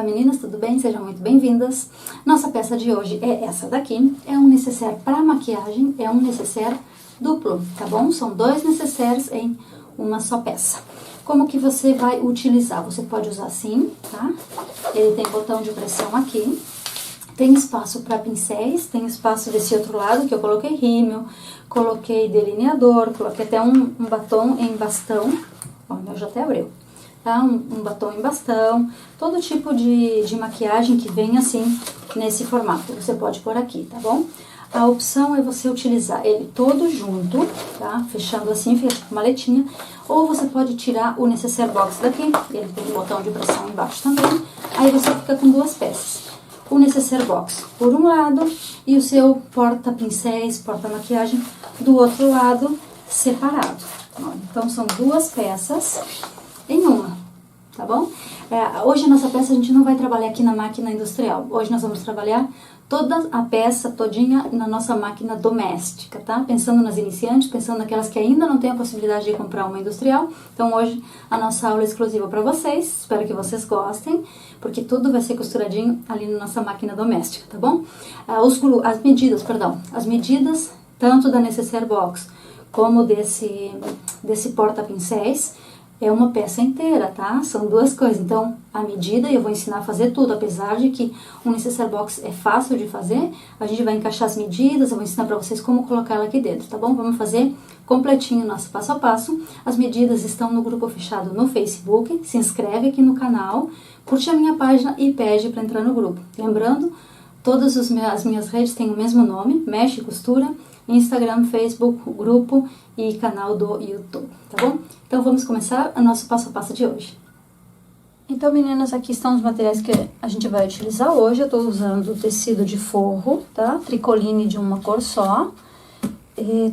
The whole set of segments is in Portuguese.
meninas, tudo bem? Sejam muito bem-vindas. Nossa peça de hoje é essa daqui, é um necessaire para maquiagem, é um necessaire duplo, tá bom? São dois necessaires em uma só peça. Como que você vai utilizar? Você pode usar assim, tá? Ele tem botão de pressão aqui, tem espaço para pincéis, tem espaço desse outro lado que eu coloquei rímel, coloquei delineador, coloquei até um batom em bastão, ó, o meu já até abriu. Tá? Um batom em bastão, todo tipo de maquiagem que vem assim, nesse formato, você pode pôr aqui, tá bom? A opção é você utilizar ele todo junto, tá? Fechando assim, fecha com maletinha, ou você pode tirar o necessaire box daqui, ele tem um botão de pressão embaixo também, aí você fica com duas peças. O necessaire box por um lado e o seu porta-pincéis, porta-maquiagem do outro lado, separado. Então, são duas peças em uma, tá bom? Hoje a nossa peça a gente não vai trabalhar aqui na máquina industrial. Hoje nós vamos trabalhar toda a peça todinha na nossa máquina doméstica, tá? Pensando nas iniciantes, pensando naquelas que ainda não têm a possibilidade de comprar uma industrial. Então hoje a nossa aula é exclusiva para vocês, espero que vocês gostem, porque tudo vai ser costuradinho ali na nossa máquina doméstica, tá bom? As medidas tanto da necessaire box como desse porta-pincéis, é uma peça inteira, tá? São duas coisas. Então, a medida, eu vou ensinar a fazer tudo. Apesar de que o necessaire box é fácil de fazer, a gente vai encaixar as medidas, eu vou ensinar pra vocês como colocar ela aqui dentro, tá bom? Vamos fazer completinho o nosso passo a passo. As medidas estão no grupo fechado no Facebook. Se inscreve aqui no canal, curte a minha página e pede pra entrar no grupo. Lembrando, todas as minhas redes têm o mesmo nome, Mexe Costura, Instagram, Facebook, grupo e canal do YouTube, tá bom? Então vamos começar o nosso passo a passo de hoje. Então, meninas, aqui estão os materiais que a gente vai utilizar hoje. Eu tô usando tecido de forro, tá? Tricoline de uma cor só.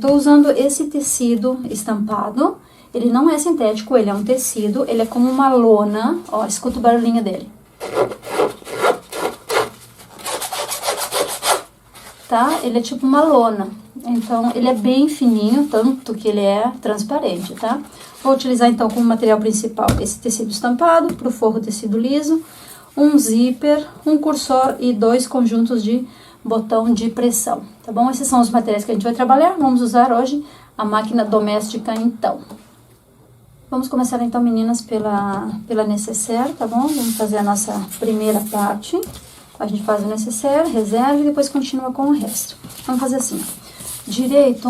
Tô usando esse tecido estampado. Ele não é sintético, ele é um tecido, ele é como uma lona. Ó, escuta o barulhinho dele. Tá? Ele é tipo uma lona, então ele é bem fininho, tanto que ele é transparente, tá? Vou utilizar então como material principal esse tecido estampado, pro forro tecido liso, um zíper, um cursor e dois conjuntos de botão de pressão, tá bom? Esses são os materiais que a gente vai trabalhar, vamos usar hoje a máquina doméstica então. Vamos começar então, meninas, pela necessaire, tá bom? Vamos fazer a nossa primeira parte. A gente faz o necessaire, reserva e depois continua com o resto. Vamos fazer assim, ó. Direito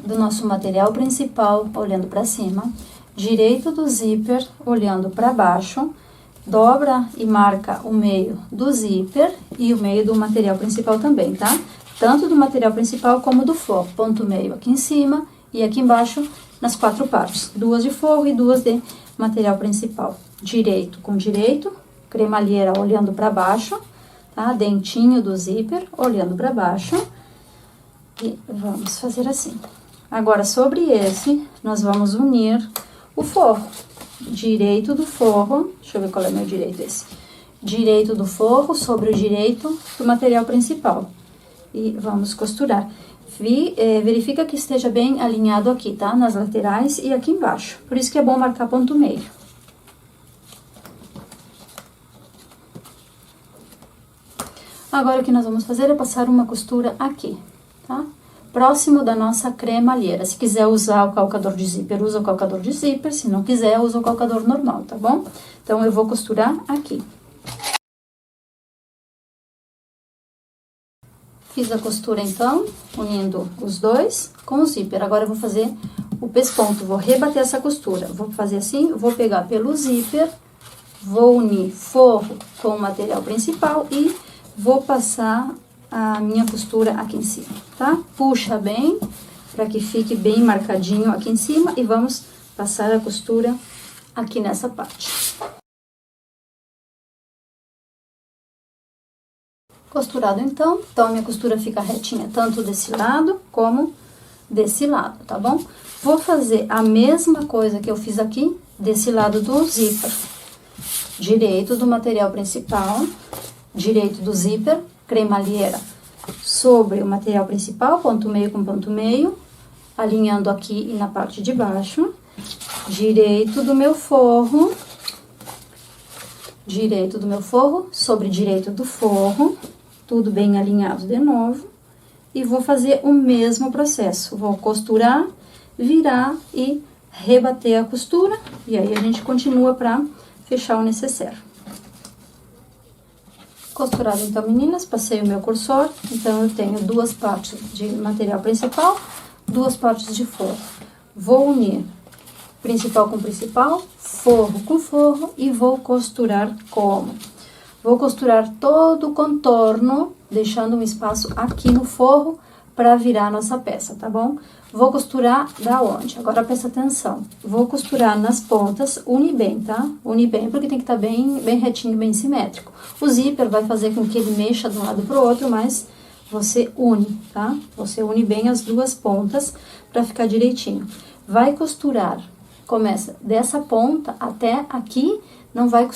do nosso material principal, olhando para cima. Direito do zíper, olhando para baixo. Dobra e marca o meio do zíper e o meio do material principal também, tá? Tanto do material principal como do forro. Ponto meio aqui em cima e aqui embaixo nas quatro partes. Duas de forro e duas de material principal. Direito com direito, cremalheira olhando para baixo. Tá? Dentinho do zíper, olhando para baixo. E vamos fazer assim. Agora, sobre esse, nós vamos unir o forro. Direito do forro, deixa eu ver qual é o meu direito esse. Direito do forro sobre o direito do material principal. E vamos costurar. Verifica que esteja bem alinhado aqui, tá? Nas laterais e aqui embaixo. Por isso que é bom marcar ponto meio. Agora, o que nós vamos fazer é passar uma costura aqui, tá? Próximo da nossa cremalheira. Se quiser usar o calcador de zíper, usa o calcador de zíper. Se não quiser, usa o calcador normal, tá bom? Então, eu vou costurar aqui. Fiz a costura, então, unindo os dois com o zíper. Agora, eu vou fazer o pesponto. Vou rebater essa costura. Vou fazer assim, vou pegar pelo zíper, vou unir forro com o material principal e vou passar a minha costura aqui em cima, tá? Puxa bem, para que fique bem marcadinho aqui em cima e vamos passar a costura aqui nessa parte. Costurado então a minha costura fica retinha tanto desse lado como desse lado, tá bom? Vou fazer a mesma coisa que eu fiz aqui desse lado do zíper. Direito do material principal. Direito do zíper, cremalheira sobre o material principal, ponto meio com ponto meio, alinhando aqui e na parte de baixo. Direito do meu forro, direito do meu forro sobre direito do forro, tudo bem alinhado de novo, e vou fazer o mesmo processo. Vou costurar, virar e rebater a costura, e aí a gente continua para fechar o necessaire. Costurado então, meninas, passei o meu cursor, então eu tenho duas partes de material principal, duas partes de forro. Vou unir principal com principal, forro com forro e vou costurar como? Vou costurar todo o contorno, deixando um espaço aqui no forro para virar a nossa peça, tá bom? Vou costurar da onde? Agora presta atenção. Vou costurar nas pontas, une bem, tá? Une bem porque tem que estar bem retinho, bem simétrico. O zíper vai fazer com que ele mexa de um lado pro outro, mas você une, tá? Você une bem as duas pontas para ficar direitinho. Vai costurar, começa dessa ponta até aqui, não vai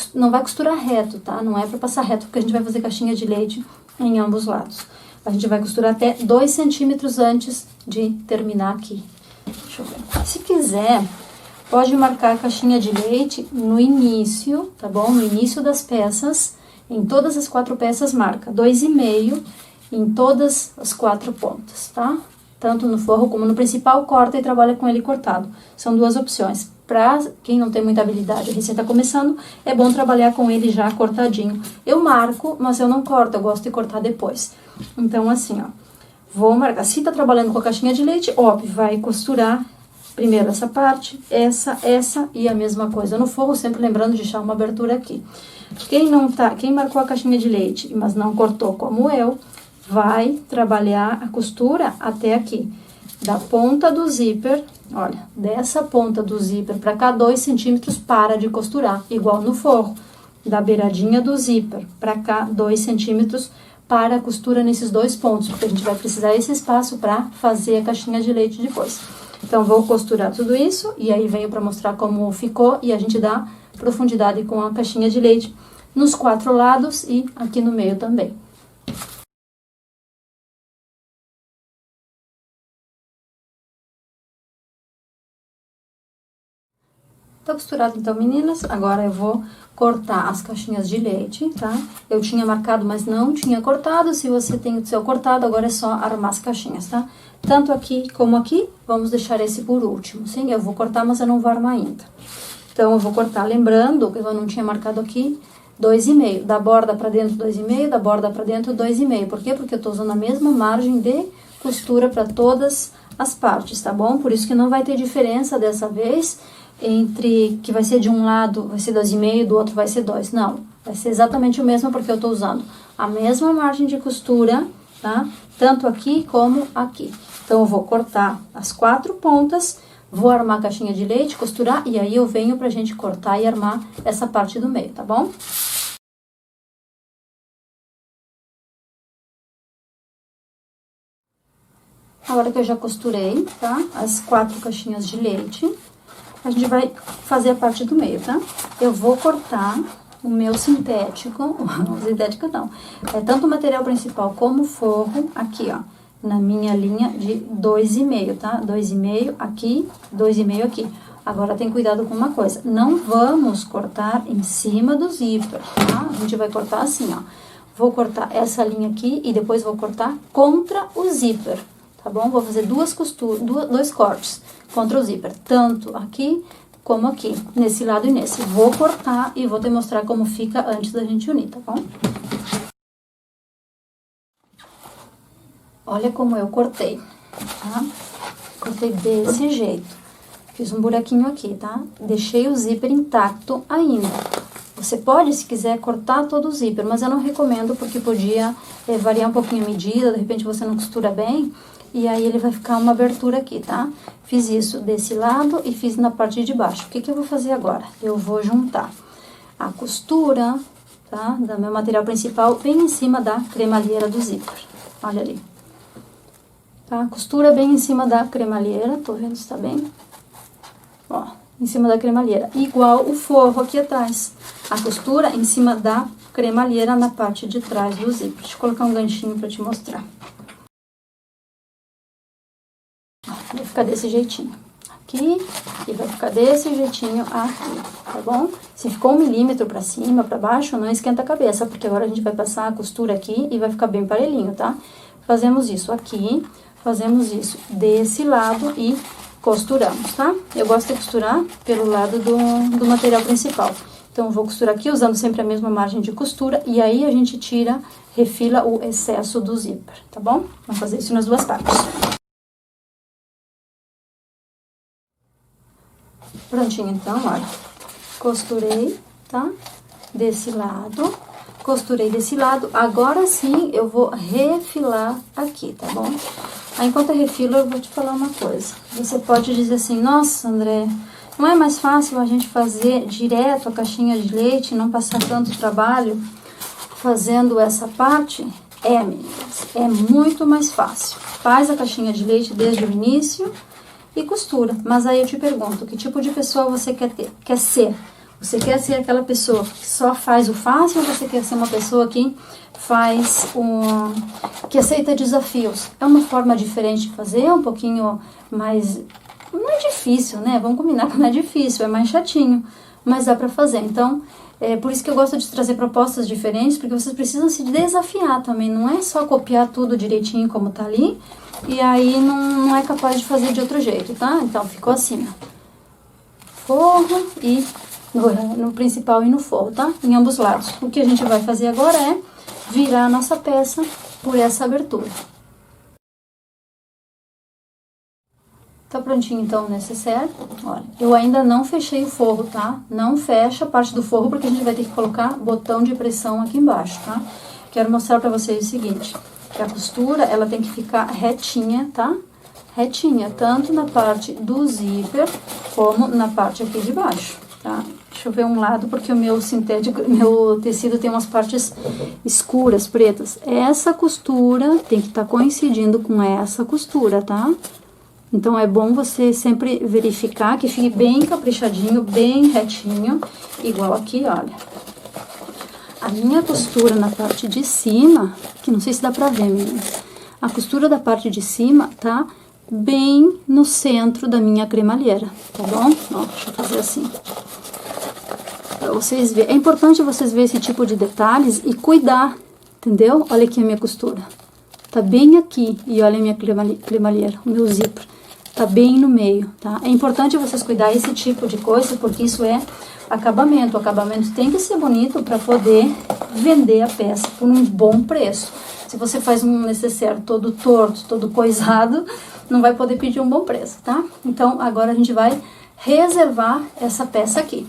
costurar reto, tá? Não é para passar reto, porque a gente vai fazer caixinha de leite em ambos lados. A gente vai costurar até 2 centímetros antes de terminar aqui. Deixa eu ver. Se quiser, pode marcar a caixinha de leite no início, tá bom? No início das peças, em todas as 4 peças, marca 2,5 em todas as 4 pontas, tá? Tanto no forro como no principal, corta e trabalha com ele cortado. São 2 opções. Pra quem não tem muita habilidade, recém tá começando, é bom trabalhar com ele já cortadinho. Eu marco, mas eu não corto, eu gosto de cortar depois. Então, assim, ó, vou marcar. Se tá trabalhando com a caixinha de leite, óbvio, vai costurar primeiro essa parte, essa e a mesma coisa no forro, sempre lembrando de deixar uma abertura aqui. Quem marcou a caixinha de leite, mas não cortou como eu, vai trabalhar a costura até aqui. Da ponta do zíper, olha, dessa ponta do zíper pra cá, 2 centímetros, para de costurar, igual no forro. Da beiradinha do zíper pra cá, 2 centímetros, para a costura nesses 2 pontos, porque a gente vai precisar desse espaço para fazer a caixinha de leite depois. Então, vou costurar tudo isso, e aí venho para mostrar como ficou, e a gente dá profundidade com a caixinha de leite nos 4 lados e aqui no meio também. Tá costurado então, meninas? Agora eu vou cortar as caixinhas de leite, tá? Eu tinha marcado, mas não tinha cortado. Se você tem o seu cortado, agora é só armar as caixinhas, tá? Tanto aqui como aqui, vamos deixar esse por último, sim? Eu vou cortar, mas eu não vou armar ainda. Então, eu vou cortar, lembrando que eu não tinha marcado aqui, 2,5. Da borda pra dentro, 2,5. Da borda pra dentro, 2,5. Por quê? Porque eu tô usando a mesma margem de costura pra todas as partes, tá bom? Por isso que não vai ter diferença dessa vez entre que vai ser de um lado vai ser 2,5, do outro vai ser 2. Não, vai ser exatamente o mesmo porque eu tô usando a mesma margem de costura, tá? Tanto aqui como aqui. Então, eu vou cortar as 4 pontas, vou armar a caixinha de leite, costurar, e aí eu venho pra gente cortar e armar essa parte do meio, tá bom? Agora que eu já costurei, tá? As 4 caixinhas de leite, a gente vai fazer a parte do meio, tá? Eu vou cortar o meu sintético, sintético não, é tanto o material principal como o forro, aqui, ó, na minha linha de 2,5, tá? 2,5 aqui, 2,5 aqui. Agora, tem cuidado com uma coisa, não vamos cortar em cima do zíper, tá? A gente vai cortar assim, ó. Vou cortar essa linha aqui e depois vou cortar contra o zíper, tá bom? Vou fazer 2 cortes contra o zíper, tanto aqui como aqui, nesse lado e nesse. Vou cortar e vou te mostrar como fica antes da gente unir, tá bom? Olha como eu cortei, tá? Cortei desse jeito. Fiz um buraquinho aqui, tá? Deixei o zíper intacto ainda. Você pode, se quiser, cortar todo o zíper, mas eu não recomendo porque podia variar um pouquinho a medida, de repente você não costura bem, e aí ele vai ficar uma abertura aqui, tá? Fiz isso desse lado e fiz na parte de baixo. O que que eu vou fazer agora? Eu vou juntar a costura, tá? Do meu material principal bem em cima da cremalheira do zíper. Olha ali. Tá? Costura bem em cima da cremalheira, tô vendo se tá bem? Ó, em cima da cremalheira. Igual o forro aqui atrás. A costura em cima da cremalheira na parte de trás do zíper. Deixa eu colocar um ganchinho pra te mostrar. Vai ficar desse jeitinho. aqui e vai ficar desse jeitinho aqui, tá bom? Se ficou 1 milímetro pra cima, pra baixo, não esquenta a cabeça, porque agora a gente vai passar a costura aqui e vai ficar bem parelhinho, tá? Fazemos isso aqui, fazemos isso desse lado e costuramos, tá? Eu gosto de costurar pelo lado do material principal. Então, eu vou costurar aqui usando sempre a mesma margem de costura e aí a gente tira, refila o excesso do zíper, tá bom? Vamos fazer isso nas duas partes. Prontinho, então, olha, costurei, tá? Desse lado, costurei desse lado, agora sim eu vou refilar aqui, tá bom? Aí, enquanto eu refilo, eu vou te falar uma coisa. Você pode dizer assim, nossa, André, não é mais fácil a gente fazer direto a caixinha de leite, não passar tanto trabalho fazendo essa parte? É, meninas, é muito mais fácil. Faz a caixinha de leite desde o início e costura. Mas aí eu te pergunto, que tipo de pessoa você quer ser? Você quer ser aquela pessoa que só faz o fácil ou você quer ser uma pessoa que que aceita desafios? É uma forma diferente de fazer, um pouquinho mais... Não é difícil, né? Vamos combinar que não é difícil, é mais chatinho, mas dá pra fazer. Então, é por isso que eu gosto de trazer propostas diferentes, porque vocês precisam se desafiar também. Não é só copiar tudo direitinho como tá ali, e aí não é capaz de fazer de outro jeito, tá? Então, ficou assim, ó. Forro e no principal e no forro, tá? Em ambos lados. O que a gente vai fazer agora é virar a nossa peça por essa abertura. Tá prontinho então o necessaire. Olha, eu ainda não fechei o forro, tá? Não fecha a parte do forro porque a gente vai ter que colocar botão de pressão aqui embaixo, tá? Quero mostrar pra vocês o seguinte, que a costura, ela tem que ficar retinha, tá? Retinha, tanto na parte do zíper como na parte aqui de baixo, tá? Deixa eu ver um lado, porque o meu sintético, meu tecido tem umas partes escuras, pretas. Essa costura tem que estar coincidindo com essa costura, tá? Então, é bom você sempre verificar que fique bem caprichadinho, bem retinho, igual aqui, olha. A minha costura na parte de cima, que não sei se dá pra ver, meninas, a costura da parte de cima tá bem no centro da minha cremalheira, tá bom? Ó, deixa eu fazer assim. Pra vocês verem. É importante vocês verem esse tipo de detalhes e cuidar, entendeu? Olha aqui a minha costura. Tá bem aqui, e olha a minha cremalheira, o meu zíper. Tá bem no meio, tá? É importante vocês cuidar esse tipo de coisa, porque isso é acabamento. O acabamento tem que ser bonito para poder vender a peça por um bom preço. Se você faz um necessaire todo torto, todo coisado, não vai poder pedir um bom preço, tá? Então, agora a gente vai reservar essa peça aqui.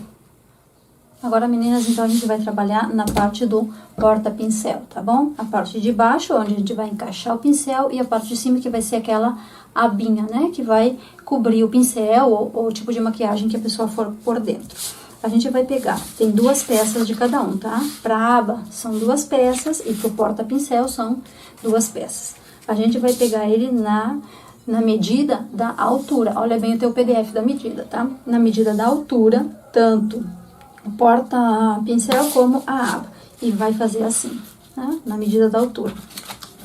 Agora, meninas, então a gente vai trabalhar na parte do porta-pincel, tá bom? A parte de baixo, onde a gente vai encaixar o pincel, e a parte de cima, que vai ser aquela abinha, né? Que vai cobrir o pincel ou o tipo de maquiagem que a pessoa for por dentro. A gente vai pegar, tem 2 peças de cada um, tá? Pra aba são 2 peças e pro porta-pincel são 2 peças. A gente vai pegar ele na medida da altura. Olha bem o teu PDF da medida, tá? Na medida da altura, tanto o porta-pincel como a aba. E vai fazer assim, tá? Na medida da altura.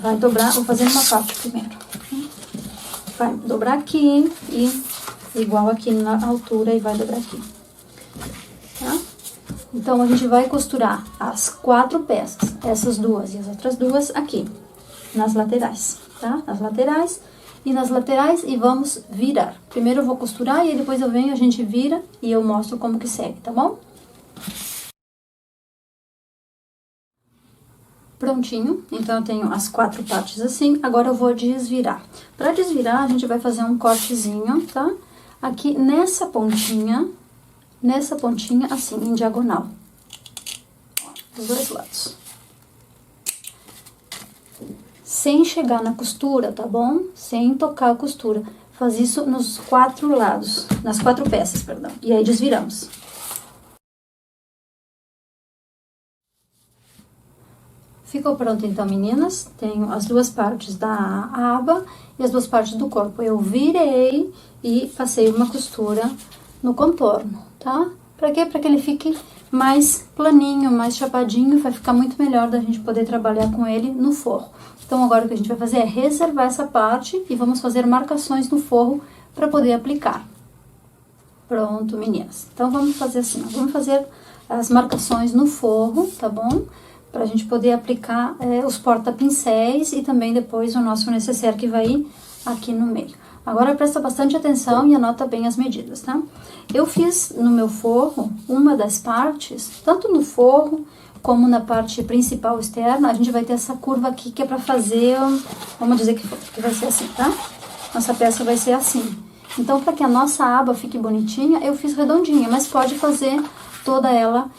Vai dobrar, vou fazer uma parte primeiro. Vai dobrar aqui e igual aqui na altura e vai dobrar aqui, tá? Então, a gente vai costurar as 4 peças, essas 2 e as outras 2 aqui, nas laterais, tá? Nas laterais e nas laterais e vamos virar. Primeiro eu vou costurar e depois eu venho, a gente vira e eu mostro como que segue, tá bom? Prontinho, então eu tenho as 4 partes assim, agora eu vou desvirar. Pra desvirar, a gente vai fazer um cortezinho, tá? Aqui nessa pontinha, assim, em diagonal. Dos 2 lados. Sem chegar na costura, tá bom? Sem tocar a costura. Faz isso nos 4 lados, nas 4 peças, perdão. E aí desviramos. Ficou pronto então, meninas? Tenho as 2 partes da aba e as 2 partes do corpo. Eu virei e passei uma costura no contorno, tá? Pra quê? Pra que ele fique mais planinho, mais chapadinho, vai ficar muito melhor da gente poder trabalhar com ele no forro. Então, agora o que a gente vai fazer é reservar essa parte e vamos fazer marcações no forro para poder aplicar. Pronto, meninas. Então, vamos fazer assim, ó. Vamos fazer as marcações no forro, tá bom? Pra gente poder aplicar os porta-pincéis e também depois o nosso necessaire que vai ir aqui no meio. Agora, presta bastante atenção e anota bem as medidas, tá? Eu fiz no meu forro uma das partes, tanto no forro como na parte principal externa, a gente vai ter essa curva aqui que é pra fazer, vamos dizer que vai ser assim, tá? Nossa peça vai ser assim. Então, para que a nossa aba fique bonitinha, eu fiz redondinha, mas pode fazer toda ela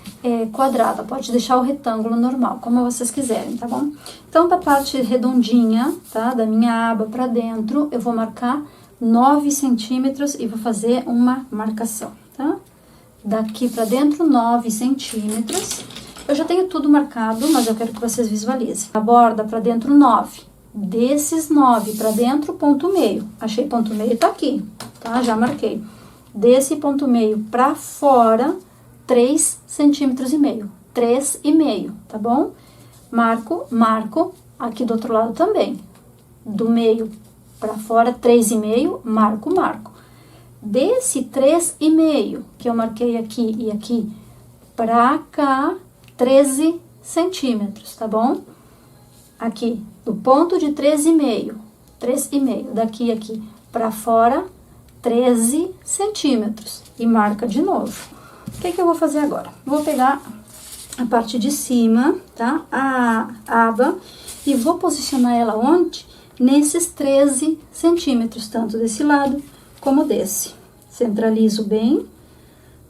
quadrada, pode deixar o retângulo normal, como vocês quiserem, tá bom? Então, da parte redondinha, tá, da minha aba para dentro, eu vou marcar 9 centímetros e vou fazer uma marcação, tá? Daqui para dentro, 9 centímetros. Eu já tenho tudo marcado, mas eu quero que vocês visualizem. A borda para dentro, 9. Desses 9 para dentro, ponto meio. Achei ponto meio, tá aqui, tá? Já marquei. Desse ponto meio para fora, 3 centímetros e meio. 3,5, tá bom? Marco aqui do outro lado também. Do meio para fora, 3,5, marco. Desse 3,5 que eu marquei aqui e aqui pra cá, 13 centímetros, tá bom? Aqui, do ponto de 3,5, daqui aqui pra fora, 13 centímetros. E marca de novo. O que eu vou fazer agora? Vou pegar a parte de cima, tá? A aba, e vou posicionar ela onde? Nesses 13 centímetros, tanto desse lado como desse. Centralizo bem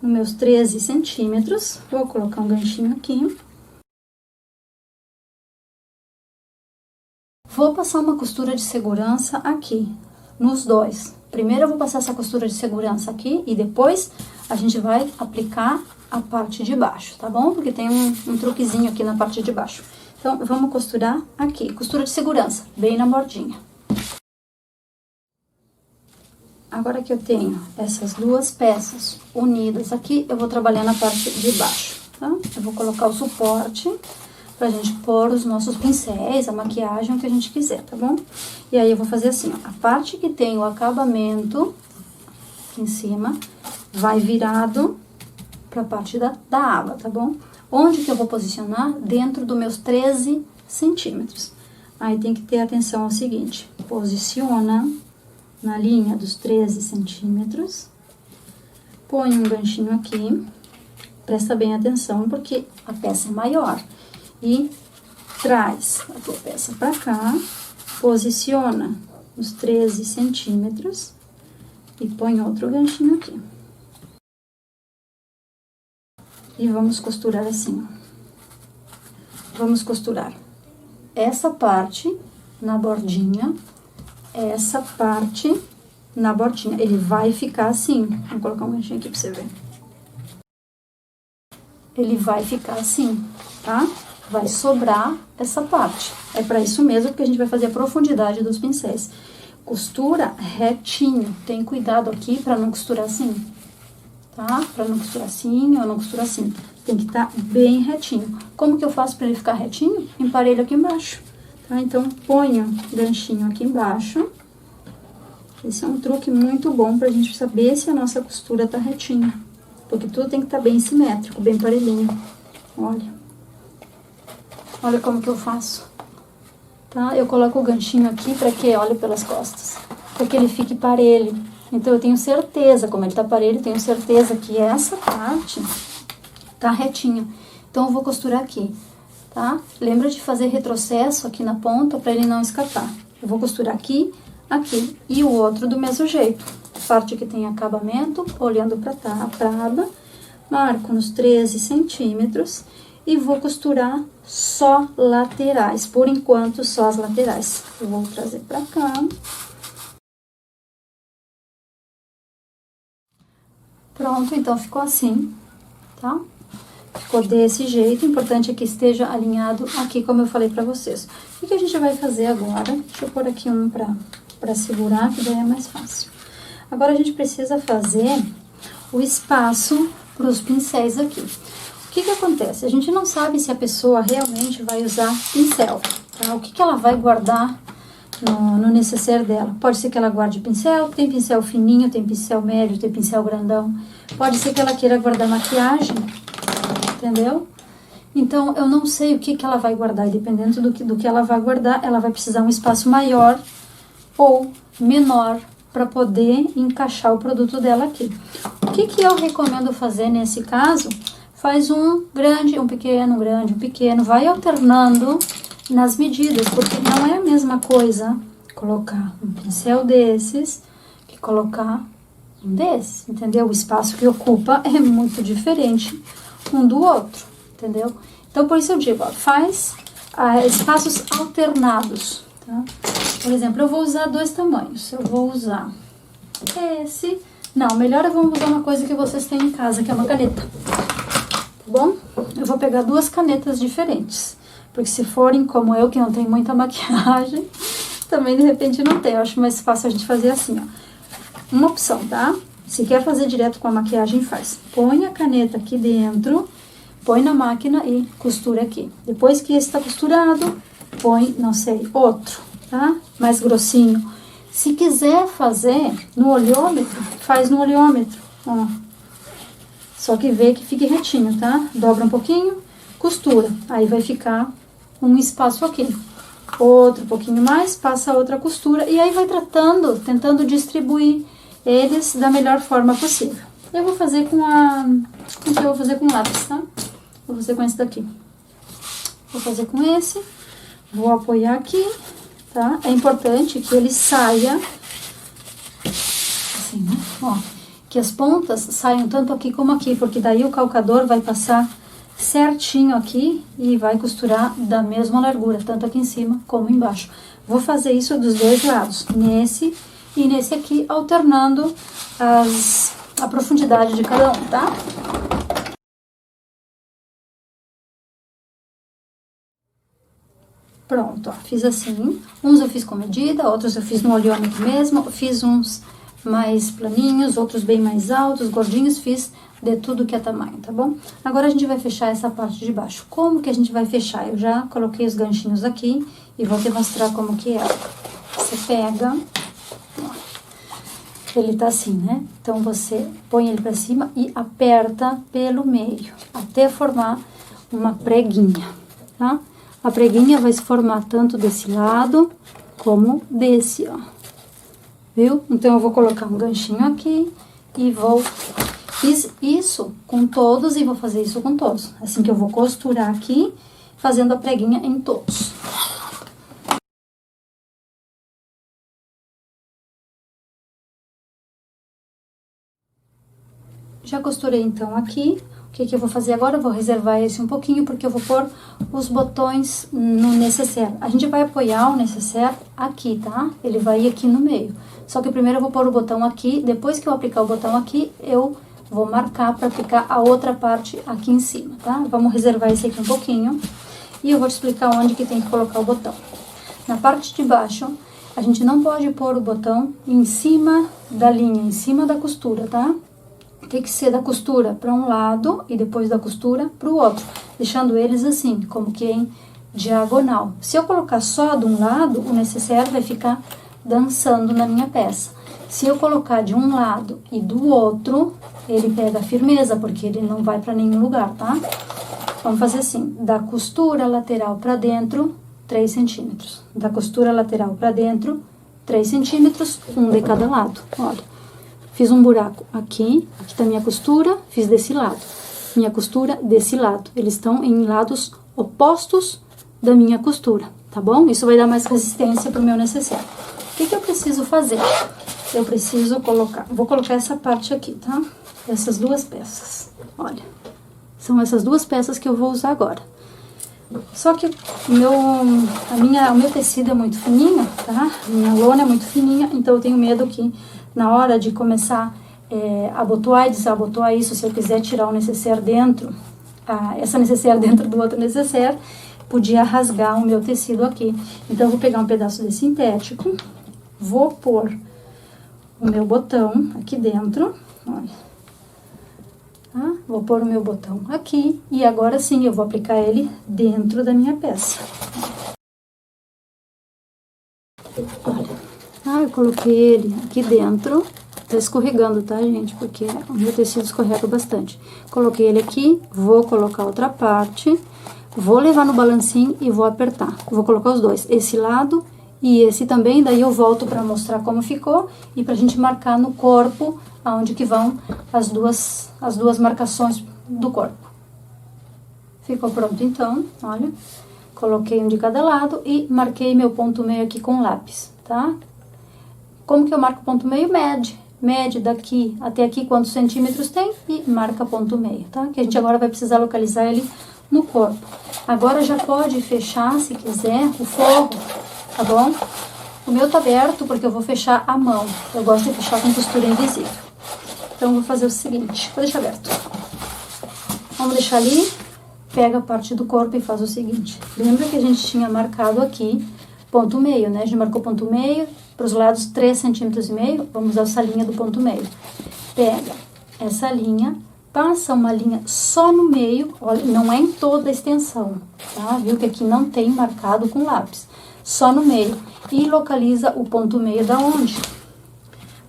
nos meus 13 centímetros. Vou colocar um ganchinho aqui. Vou passar uma costura de segurança aqui, nos dois. Primeiro eu vou passar essa costura de segurança aqui e depois a gente vai aplicar a parte de baixo, tá bom? Porque tem um truquezinho aqui na parte de baixo. Então, vamos costurar aqui, costura de segurança, bem na bordinha. Agora que eu tenho essas duas peças unidas aqui, eu vou trabalhar na parte de baixo, tá? Eu vou colocar o suporte pra gente pôr os nossos pincéis, a maquiagem, o que a gente quiser, tá bom? E aí, eu vou fazer assim, ó, a parte que tem o acabamento aqui em cima, vai virado pra parte da aba, tá bom? Onde que eu vou posicionar? Dentro dos meus 13 centímetros. Aí, tem que ter atenção ao seguinte, posiciona na linha dos 13 centímetros, põe um ganchinho aqui, presta bem atenção, porque a peça é maior. E traz a tua peça pra cá, posiciona os 13 centímetros e põe outro ganchinho aqui. E vamos costurar assim, ó. Vamos costurar essa parte na bordinha, essa parte na bordinha. Ele vai ficar assim. Vou colocar um ganchinho aqui pra você ver. Ele vai ficar assim, tá? Vai sobrar essa parte. É pra isso mesmo que a gente vai fazer a profundidade dos pincéis. Costura retinho. Tem cuidado aqui pra não costurar assim, tá? Pra não costurar assim ou não costurar assim. Tem que estar bem retinho. Como que eu faço pra ele ficar retinho? Emparelho aqui embaixo, tá? Então, ponho ganchinho aqui embaixo. Esse é um truque muito bom pra gente saber se a nossa costura tá retinha. Porque tudo tem que estar bem simétrico, bem parelhinho. Olha. Olha como que eu faço, tá? Eu coloco o ganchinho aqui pra que, olha pelas costas, pra que ele fique parelho. Então, eu tenho certeza, como ele tá parelho, tenho certeza que essa parte tá retinha. Então, eu vou costurar aqui, tá? Lembra de fazer retrocesso aqui na ponta pra ele não escapar. Eu vou costurar aqui, aqui e o outro do mesmo jeito. Parte que tem acabamento, olhando pra aba, marco nos 13 centímetros e vou costurar só laterais, por enquanto só as laterais. Eu vou trazer pra cá. Pronto, então ficou assim, tá? Ficou desse jeito, o importante é que esteja alinhado aqui, como eu falei pra vocês. O que a gente vai fazer agora? Deixa eu pôr aqui um pra segurar, que daí é mais fácil. Agora, a gente precisa fazer o espaço pros pincéis aqui. O que acontece? A gente não sabe se a pessoa realmente vai usar pincel, tá? O que ela vai guardar no necessaire dela. Pode ser que ela guarde pincel, tem pincel fininho, tem pincel médio, tem pincel grandão. Pode ser que ela queira guardar maquiagem, entendeu? Então, eu não sei o que ela vai guardar, e dependendo do que ela vai guardar, ela vai precisar um espaço maior ou menor para poder encaixar o produto dela aqui. O que eu recomendo fazer nesse caso? Faz um grande, um pequeno, um grande, um pequeno, vai alternando nas medidas, porque não é a mesma coisa colocar um pincel desses que colocar um desses, entendeu? O espaço que ocupa é muito diferente um do outro, entendeu? Então, por isso eu digo, ó, faz espaços alternados, tá? Por exemplo, eu vou usar 2 tamanhos. Eu vou usar esse. Não, melhor eu vou usar uma coisa que vocês têm em casa, que é uma caneta. Tá bom? Eu vou pegar 2 canetas diferentes. Porque se forem como eu, que não tem muita maquiagem, também de repente não tem. Eu acho mais fácil a gente fazer assim, ó. Uma opção, tá? Se quer fazer direto com a maquiagem, faz. Põe a caneta aqui dentro, põe na máquina e costura aqui. Depois que esse está costurado, põe, não sei, outro, tá? Mais grossinho. Se quiser fazer no oleômetro, faz no oleômetro, ó. Só que vê que fique retinho, tá? Dobra um pouquinho, costura. Aí vai ficar um espaço aqui. Outro pouquinho mais, passa outra costura. E aí vai tentando distribuir eles da melhor forma possível. Eu vou fazer com eu vou fazer com lápis, tá? Vou fazer com esse daqui. Vou fazer com esse. Vou apoiar aqui, tá? É importante que ele saia assim, né? Ó, que as pontas saiam tanto aqui como aqui, porque daí o calcador vai passar certinho aqui e vai costurar da mesma largura, tanto aqui em cima como embaixo. Vou fazer isso dos 2 lados, nesse e nesse aqui, alternando a profundidade de cada um, tá? Pronto, ó, fiz assim. Uns eu fiz com medida, outros eu fiz no oleômetro mesmo. Fiz uns mais planinhos, outros bem mais altos, gordinhos. Fiz de tudo que é tamanho, tá bom? Agora a gente vai fechar essa parte de baixo. Como que a gente vai fechar? Eu já coloquei os ganchinhos aqui e vou te mostrar como que é. Você pega, ó, ele tá assim, né? Então, você põe ele pra cima e aperta pelo meio, até formar uma preguinha, tá? A preguinha vai se formar tanto desse lado como desse, ó. Viu? Então, eu vou colocar um ganchinho aqui e vou... Fiz isso com todos e vou fazer isso com todos. Assim que eu vou costurar aqui, fazendo a preguinha em todos. Já costurei então aqui. O que eu vou fazer agora? Eu vou reservar esse um pouquinho, porque eu vou pôr os botões no necessaire. A gente vai apoiar o necessaire aqui, tá? Ele vai aqui no meio. Só que primeiro eu vou pôr o botão aqui. Depois que eu aplicar o botão aqui, eu vou marcar para aplicar a outra parte aqui em cima, tá? Vamos reservar esse aqui um pouquinho. E eu vou te explicar onde que tem que colocar o botão. Na parte de baixo, a gente não pode pôr o botão em cima da linha, em cima da costura, tá? Tem que ser da costura para um lado e depois da costura para o outro, deixando eles assim, como que em diagonal. Se eu colocar só de um lado, o necessaire vai ficar dançando na minha peça. Se eu colocar de um lado e do outro, ele pega firmeza, porque ele não vai para nenhum lugar, tá? Vamos fazer assim, da costura lateral para dentro, 3 centímetros. Da costura lateral para dentro, 3 centímetros, um de cada lado, olha. Fiz um buraco aqui tá minha costura, fiz desse lado. Minha costura desse lado. Eles estão em lados opostos da minha costura, tá bom? Isso vai dar mais resistência pro meu necessaire. O que eu preciso fazer? Eu preciso colocar, vou colocar essa parte aqui, tá? Essas 2 peças, olha. São essas 2 peças que eu vou usar agora. Só que o meu tecido é muito fininho, tá? Minha lona é muito fininha, então eu tenho medo que na hora de começar a abotoar e desabotoar isso, se eu quiser tirar o necessaire dentro, essa necessaire dentro do outro necessaire, podia rasgar o meu tecido aqui. Então, eu vou pegar um pedaço de sintético, vou pôr o meu botão aqui dentro, olha. Tá? Vou pôr o meu botão aqui e agora sim eu vou aplicar ele dentro da minha peça. Olha, eu coloquei ele aqui dentro. Tá escorregando, tá, gente? Porque o meu tecido escorrega bastante. Coloquei ele aqui, vou colocar outra parte, vou levar no balancinho e vou apertar. Vou colocar os dois, esse lado e esse também, daí eu volto pra mostrar como ficou e pra gente marcar no corpo aonde que vão as duas marcações do corpo. Ficou pronto então, olha. Coloquei um de cada lado e marquei meu ponto meio aqui com lápis, tá? Como que eu marco ponto meio? Mede daqui até aqui quantos centímetros tem e marca ponto meio, tá? Que a gente agora vai precisar localizar ele no corpo. Agora já pode fechar, se quiser, o forro, tá bom? O meu tá aberto porque eu vou fechar a mão. Eu gosto de fechar com costura invisível. Então, eu vou fazer o seguinte, vou deixar aberto. Vamos deixar ali, pega a parte do corpo e faz o seguinte. Lembra que a gente tinha marcado aqui ponto meio, né? A gente marcou ponto meio, para os lados 3,5 cm, vamos usar essa linha do ponto meio. Pega essa linha, passa uma linha só no meio, olha, não é em toda a extensão, tá? Viu que aqui não tem marcado com lápis, só no meio. E localiza o ponto meio da onde?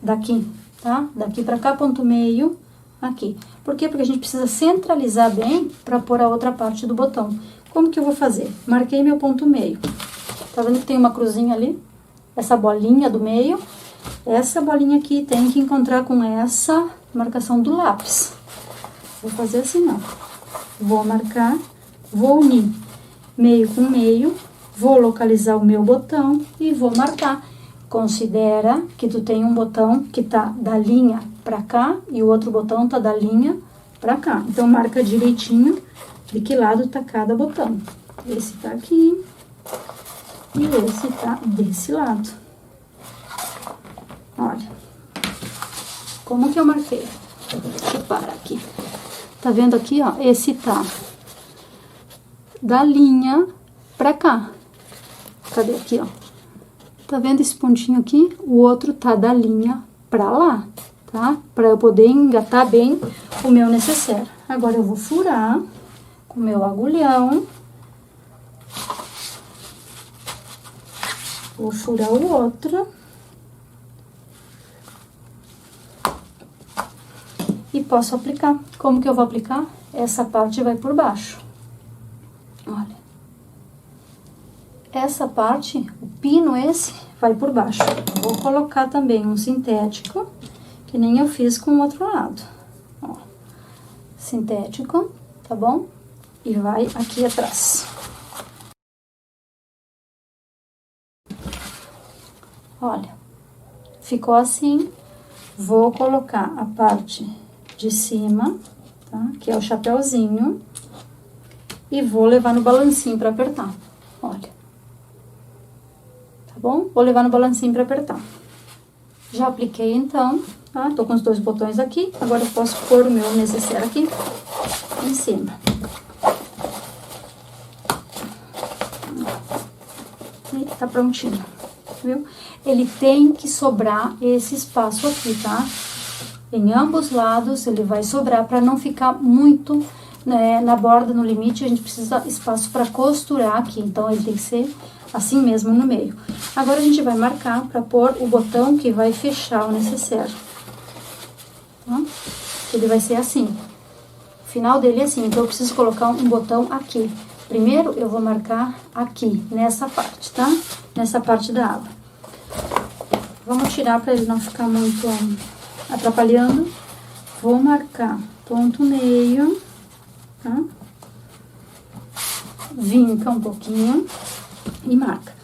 Daqui, tá? Daqui pra cá, ponto meio, aqui. Por quê? Porque a gente precisa centralizar bem pra pôr a outra parte do botão. Como que eu vou fazer? Marquei meu ponto meio. Tá vendo que tem uma cruzinha ali? Essa bolinha do meio, essa bolinha aqui tem que encontrar com essa marcação do lápis. Vou fazer assim, ó. Vou marcar, vou unir meio com meio, vou localizar o meu botão e vou marcar. Considera que tu tem um botão que tá da linha pra cá e o outro botão tá da linha pra cá. Então, marca direitinho de que lado tá cada botão. Esse tá aqui. E esse tá desse lado. Olha. Como que eu marquei? Deixa eu parar aqui. Tá vendo aqui, ó? Esse tá da linha pra cá. Cadê aqui, ó? Tá vendo esse pontinho aqui? O outro tá da linha pra lá, tá? Pra eu poder engatar bem o meu necessaire. Agora, eu vou furar com o meu agulhão. Vou furar o outro. E posso aplicar. Como que eu vou aplicar? Essa parte vai por baixo. Olha. Essa parte, o pino esse, vai por baixo. Vou colocar também um sintético, que nem eu fiz com o outro lado. Ó. Sintético, tá bom? E vai aqui atrás. Olha, ficou assim. Vou colocar a parte de cima, tá? Que é o chapéuzinho. E vou levar no balancinho pra apertar. Olha. Tá bom? Vou levar no balancinho pra apertar. Já apliquei, então, tá? Tô com os dois botões aqui. Agora, eu posso pôr o meu necessaire aqui em cima. E tá prontinho, viu? Ele tem que sobrar esse espaço aqui, tá? Em ambos lados ele vai sobrar para não ficar muito, né, na borda, no limite. A gente precisa espaço para costurar aqui, então ele tem que ser assim mesmo no meio. Agora a gente vai marcar para pôr o botão que vai fechar o necessaire, tá? Ele vai ser assim. O final dele é assim, então eu preciso colocar um botão aqui. Primeiro eu vou marcar aqui, nessa parte, tá? Nessa parte da aba. Vamos tirar para ele não ficar muito atrapalhando. Vou marcar ponto meio, tá? Vinca um pouquinho e marca.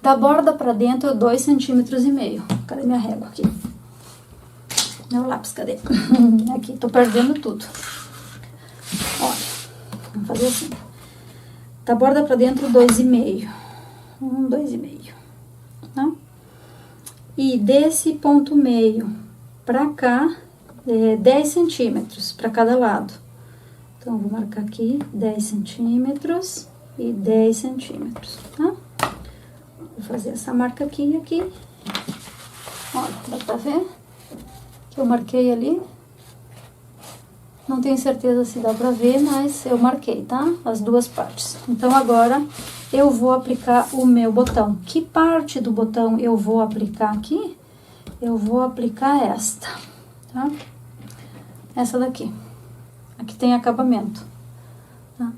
Da borda para dentro, 2,5 cm. Cadê minha régua aqui? Meu lápis, cadê? Aqui, tô perdendo tudo. Olha, vamos fazer assim. Da borda para dentro, 2,5. 2,5, tá? E desse ponto meio pra cá, 10 centímetros pra cada lado. Então, vou marcar aqui 10 centímetros e 10 centímetros, tá? Vou fazer essa marca aqui e aqui. Olha, dá pra ver que eu marquei ali. Não tenho certeza se dá pra ver, mas eu marquei, tá? As duas partes. Então, agora, eu vou aplicar o meu botão. Que parte do botão eu vou aplicar aqui? Eu vou aplicar esta, tá? Essa daqui. Aqui tem acabamento, tá?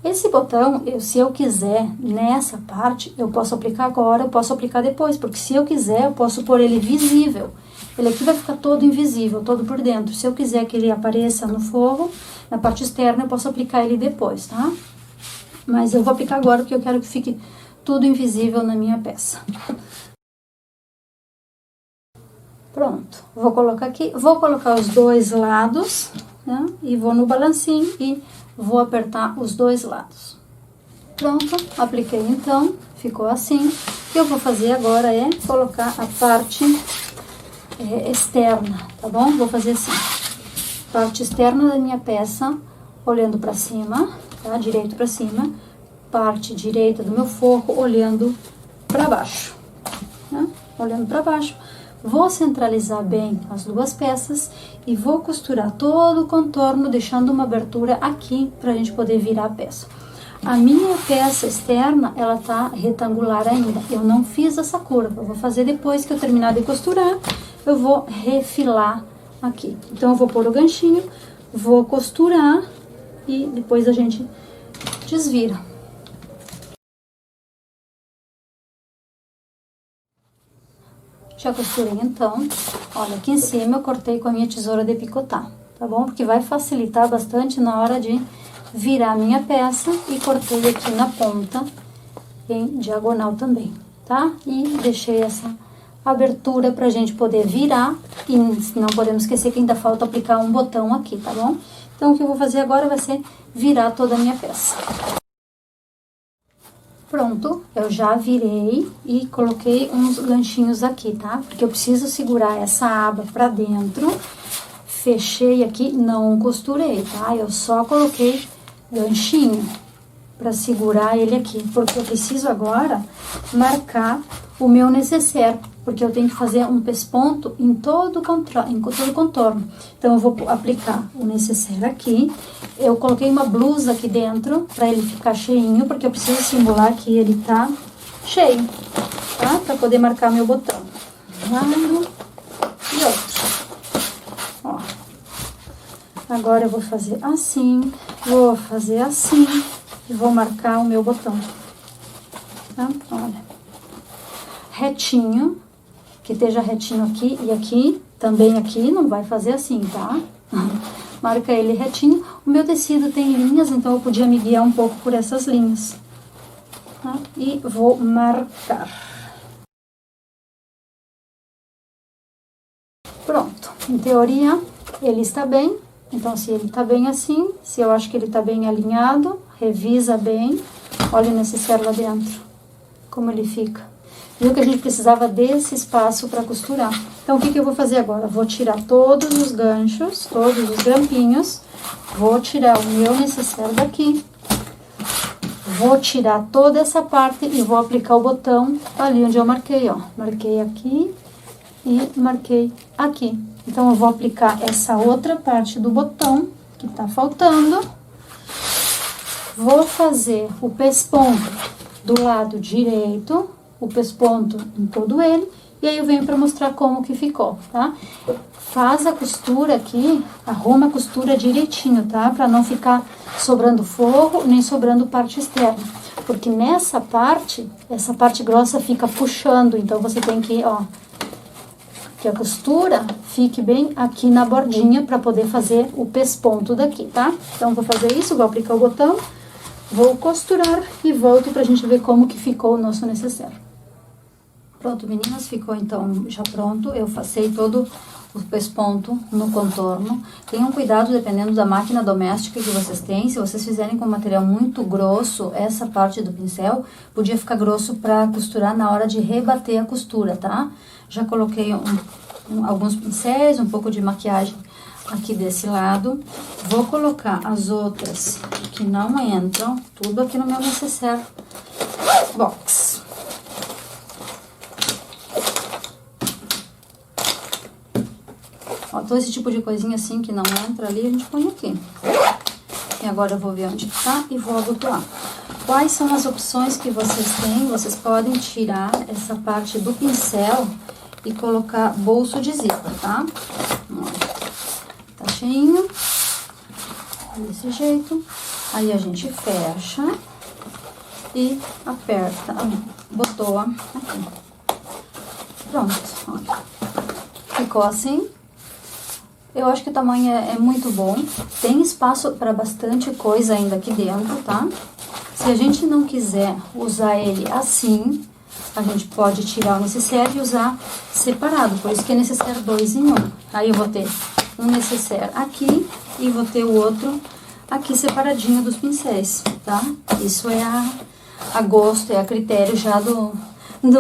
Esse botão, se eu quiser, nessa parte, eu posso aplicar agora, eu posso aplicar depois, porque se eu quiser, eu posso pôr ele visível. Ele aqui vai ficar todo invisível, todo por dentro. Se eu quiser que ele apareça no forro, na parte externa, eu posso aplicar ele depois, tá? Mas eu vou aplicar agora, porque eu quero que fique tudo invisível na minha peça. Pronto, vou colocar aqui, vou colocar os dois lados, né? E vou no balancinho e vou apertar os dois lados. Pronto, apliquei então, ficou assim. O que eu vou fazer agora é colocar a parte externa, tá bom? Vou fazer assim, parte externa da minha peça, olhando pra cima, tá? Direito pra cima, parte direita do meu forro, olhando pra baixo, tá? Olhando pra baixo. Vou centralizar bem as duas peças e vou costurar todo o contorno, deixando uma abertura aqui pra gente poder virar a peça. A minha peça externa, ela tá retangular ainda. Eu não fiz essa curva, eu vou fazer depois que eu terminar de costurar, eu vou refilar aqui. Então, eu vou pôr o ganchinho, vou costurar e depois a gente desvira. Já costurei então, olha, aqui em cima eu cortei com a minha tesoura de picotar, tá bom? Porque vai facilitar bastante na hora de virar a minha peça e cortei aqui na ponta, em diagonal também, tá? E deixei essa abertura pra gente poder virar e não podemos esquecer que ainda falta aplicar um botão aqui, tá bom? Então, o que eu vou fazer agora vai ser virar toda a minha peça. Pronto, eu já virei e coloquei uns ganchinhos aqui, tá? Porque eu preciso segurar essa aba pra dentro. Fechei aqui, não costurei, tá? Eu só coloquei ganchinho pra segurar ele aqui, porque eu preciso agora marcar o meu necessaire, porque eu tenho que fazer um pesponto em todo o contorno. Então, eu vou aplicar o necessaire aqui. Eu coloquei uma blusa aqui dentro, pra ele ficar cheinho, porque eu preciso simular que ele tá cheio, tá? Pra poder marcar meu botão. Um lado e outro. Ó. Agora, eu vou fazer assim, vou fazer assim, e vou marcar o meu botão. Tá? Olha. Retinho, que esteja retinho aqui e aqui, também aqui, não vai fazer assim, tá? Marca ele retinho. O meu tecido tem linhas, então eu podia me guiar um pouco por essas linhas. Tá? E vou marcar. Pronto. Em teoria, ele está bem. Então, se ele tá bem assim, se eu acho que ele tá bem alinhado, revisa bem. Olha o necessaire lá dentro, como ele fica. Viu que a gente precisava desse espaço para costurar. Então, o que eu vou fazer agora? Vou tirar todos os ganchos, todos os grampinhos. Vou tirar o meu necessaire daqui. Vou tirar toda essa parte e vou aplicar o botão ali onde eu marquei, ó. Marquei aqui e marquei aqui. Então, eu vou aplicar essa outra parte do botão que tá faltando. Vou fazer o pesponto do lado direito, o pesponto em todo ele, e aí eu venho pra mostrar como que ficou, tá? Faz a costura aqui, arruma a costura direitinho, tá? Pra não ficar sobrando forro, nem sobrando parte externa. Porque nessa parte, essa parte grossa fica puxando, então você tem que, ó, que a costura fique bem aqui na bordinha pra poder fazer o pesponto daqui, tá? Então, vou fazer isso, vou aplicar o botão, vou costurar e volto pra gente ver como que ficou o nosso necessaire. Pronto, meninas, ficou então já pronto. Eu passei todo o pesponto no contorno. Tenham cuidado, dependendo da máquina doméstica que vocês têm. Se vocês fizerem com material muito grosso, essa parte do pincel podia ficar grosso pra costurar na hora de rebater a costura, tá? Já coloquei alguns pincéis, um pouco de maquiagem aqui desse lado. Vou colocar as outras que não entram, tudo aqui no meu necessaire box. Ó, todo esse tipo de coisinha assim que não entra ali, a gente põe aqui. E agora eu vou ver onde tá e vou abotoar. Quais são as opções que vocês têm? Vocês podem tirar essa parte do pincel e colocar bolso de zíper, tá? Tá cheinho. Desse jeito. Aí a gente fecha e aperta. Botou aqui. Pronto, olha. Ficou assim. Eu acho que o tamanho é muito bom. Tem espaço para bastante coisa ainda aqui dentro, tá? Se a gente não quiser usar ele assim, a gente pode tirar o necessaire e usar separado. Por isso que é necessário 2 em 1. Aí eu vou ter um necessaire aqui e vou ter o outro aqui separadinho dos pincéis, tá? Isso é a gosto, é a critério já do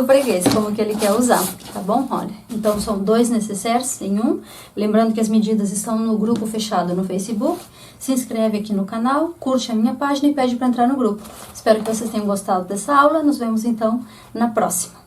freguês, como que ele quer usar, tá bom? Olha, então são 2 necessaires em 1. Lembrando que as medidas estão no grupo fechado no Facebook. Se inscreve aqui no canal, curte a minha página e pede para entrar no grupo. Espero que vocês tenham gostado dessa aula. Nos vemos então na próxima.